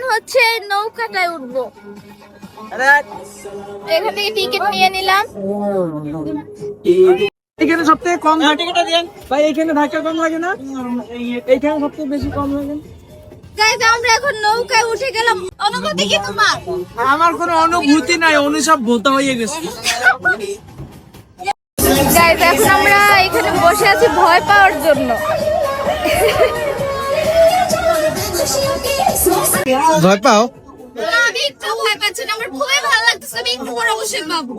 এখন হচ্ছে নৌকাটায় উঠবো। এখান থেকে টিকিট নিয়ে নিলাম। এখানে সবথেকে কম টিকিটটা দেন ভাই, এখানে ধাক্কা কম লাগে না? এইখানে সবথেকে বেশি কম লাগে। গাইস আমরা এখন নৌকায় উঠে গেলাম। অনুভূতি কি তোমার? আমার কোনো অনুভূতি নাই, অনুসব ভোতা হয়ে গেছে। গাইস এখন আমরা এখানে বসে আছি ভয় পাওয়ার জন্য। ভয় পাও? আমি একটু ভয় পাচ্ছি না, আমার খুবই ভালো লাগতেছে। আমি একটু পরে অবশ্যই পাবো।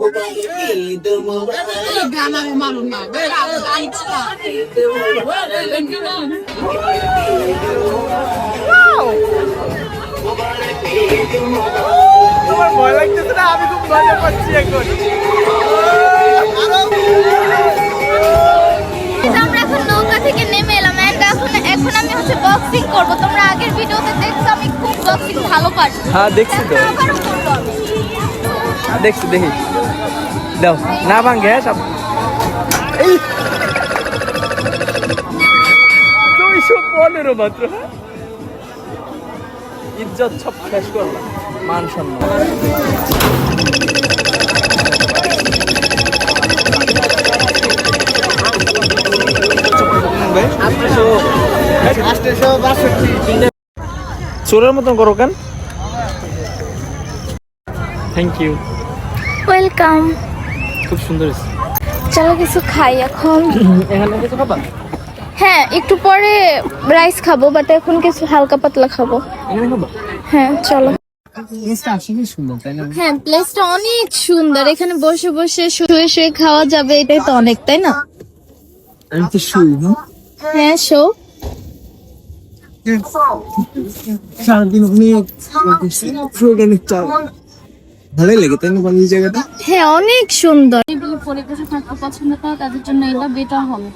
তোমার ভয় লাগতেছে না? আমি খুব ভয় পাচ্ছি এখন। আমরা এখন নৌকা থেকে নেমে এলাম। এখন আমি হচ্ছে বক্সিং করবো। তোমরা আগের ভিডিওতে দেখছো আমি খুব বক্সিং ভালো পারি। হ্যাঁ দেখছি তো, দেখছি দেখি দাও না ভাঙ্গে সব। এই 215 মাত্র, ইজ্জত সব শেষ করলাম, মান সম্মান। চোরের মতন করো কেন? Thank you, welcome. খুব সুন্দর। চলো কিছু খাই এখন। এখানে কিছু খাবা? হ্যাঁ একটু পরে রাইস খাবো, বাট এখন কিছু হালকা পাতলা খাবো। এখানে খাবা? হ্যাঁ চলো। প্লেসটা আসলে সুন্দর, তাই না? হ্যাঁ প্লেসটা অনেক সুন্দর। এখানে বসে বসে শুয়ে শুয়ে খাওয়া যাবে, এটাই তো অনেক, তাই না? আমি তো শুই না। হ্যাঁ শো। সারাদিন ভালোই লাগে, তাই না? এই জায়গাটা হ্যাঁ অনেক সুন্দর। পরিবেশে থাকতে পছন্দ করে তাদের জন্য এটা বেটার হবে।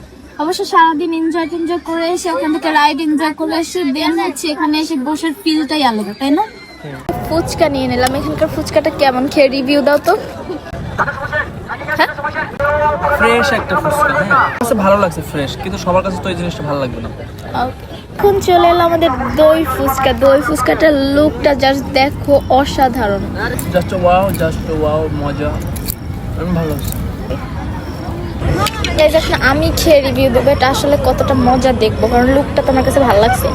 অবশ্য সারাদিন এনজয় করে এসে ওখান থেকে রাইড এনজয় করে এসে দেন হচ্ছে এখানে এসে বসার ফিলটাই আলাদা, তাই না? ফুচকা নিয়ে নিলাম। এখানকার ফুচকাটা কেমন, খেয়ে রিভিউ দাও তো। হ্যাঁ ফ্রেশ একটা ফুচকা, হ্যাঁ কাছে ভালো লাগছে, ফ্রেশ, কিন্তু সবার কাছে তো এই জিনিসটা ভালো লাগবে না। এখন চলে এলো আমাদের দই ফুচকা। দই ফুচকাটার লুকটা জাস্ট দেখো, অসাধারণ। জাস্ট ওয়াও, মজা, আমি ভালো লাগছে। এই যখন আমি খেয়ে রিভিউ দেবো এটা আসলে কতটা মজা দেখবো, কারণ লুকটা তোমার কাছে ভালো লাগছে।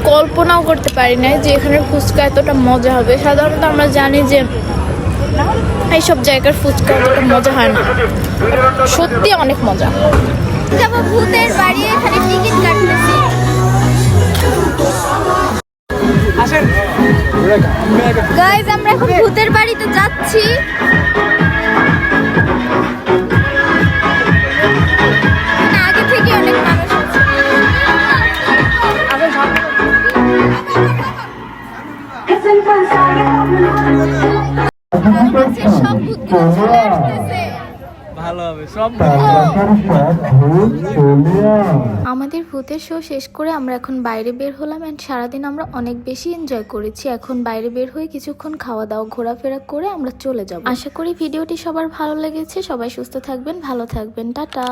কল্পনাও করতে পারি না যে এখানের ফুচকা এতটা মজা হবে। সাধারণত আমরা জানি যে এইসব জায়গার ফুচকা অতটা মজা হয় না, সত্যি অনেক মজা। যাবো ভূতের বাড়ি, এখানে টিকিট কাটতেছি। গাইজ আমরা এখন ভূতের বাড়িতে যাচ্ছি। আগে থেকে অনেক মানুষ আছে। সব ভূতগুলো চলে আসতেছে। আমাদের ভূতের শো শেষ করে আমরা এখন বাইরে বের হলাম। এন্ড সারাদিন আমরা অনেক বেশি এনজয় করেছি। এখন বাইরে বের হয়ে কিছুক্ষণ খাওয়া দাওয়া ঘোরাফেরা করে আমরা চলে যাব। আশা করি ভিডিওটি সবার ভালো লেগেছে। সবাই সুস্থ থাকবেন, ভালো থাকবেন, টাটা।